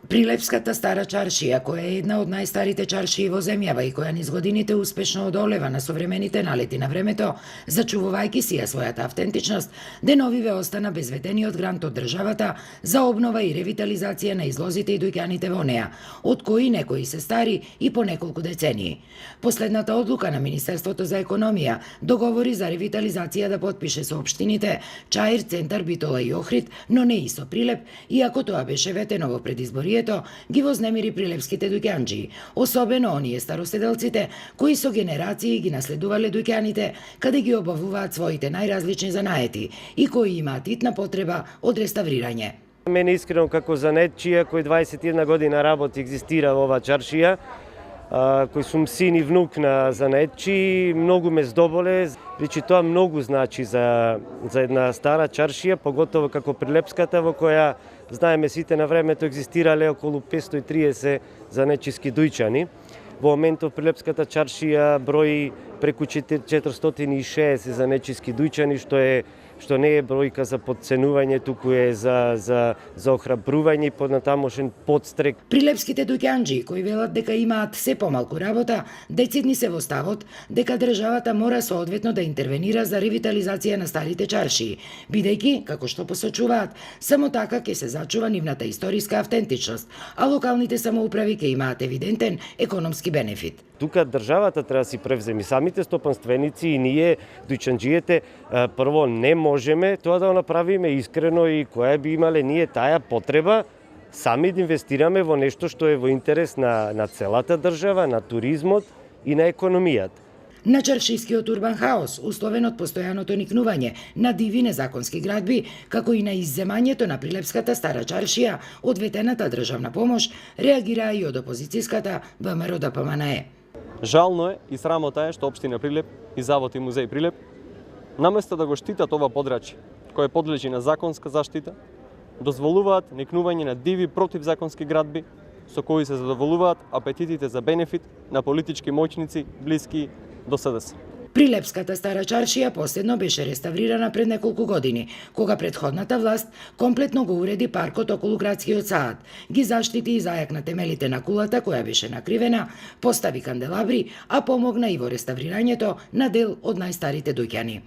Прилепската стара чаршија, која е една од најстарите чаршии во земјава и која низ годините успешно одолева на современите налети на времето, зачувувајќи си ја својата автентичност, деновиве остана безветениот грант од државата за обнова и ревитализација на излозите и дуќаните во неа, од кои некои се стари и по неколку децении. Последната одлука на Министерството за економија договори за ревитализација да потпише со општините Чаир, Центар, Битола и Охрид, но не и со Прилеп, иако тоа беше ветено во предизборието, ги вознемири прилепските дуќанџии, особено оние староседелците кои со генерации ги наследувале дуќаните каде ги обавуваат своите најразлични занаети и кои имаат итна потреба од реставрирање. Мене искрено како занетчија кој 21 година работи екзистира во оваа чаршија, кој сум син и внук на занетчи, многу ме здоболе, речи тоа многу значи за една стара чаршија, поготово како Прилепската, во која знаеме сите на времето екзистирале околу 530 занетчиски дујчани. Во моментов Прилепската чаршија брои преку 460 занетчиски дујчани, што не е бројка за подценување, туку е за охрабрување и поднатамошен подстрек. Прилепските дуќанџии кои велат дека имаат се помалку работа, децидни се во ставот дека државата мора соодветно да интервенира за ревитализација на старите чаршии, бидејќи, како што посочуваат, само така ќе се зачува нивната историска автентичност, а локалните самоуправи ќе имаат евидентен економски бенефит. Тука државата треба да си превземи, самите стопанственици и ние, дуќанџиите, прво не можеме тоа да го направиме искрено и која би имале ние таа потреба сами да инвестираме во нешто што е во интерес на целата држава, на туризмот и на економијата. На чаршискиот урбан хаос, условен од постојаното никнување на диви незаконски градби, како и на изземањето на Прилепската стара чаршија од ветената државна помош, реагираа и од опозицијската ВМРО-ДПМНЕ. Жално е и срамота е што општина Прилеп и Завод и музеј Прилеп, наместо да го штитат ова подрачје, кое подлежи на законска заштита, дозволуваат никнување на диви противзаконски градби, со кои се задоволуваат апетитите за бенефит на политички моќници блиски до СДС. Прилепската стара чаршија последно беше реставрирана пред неколку години, кога претходната власт комплетно го уреди паркот околу градскиот саат, ги заштити и зајакна темелите на кулата која беше накривена, постави канделабри, а помогна и во реставрирањето на дел од најстарите дуќани.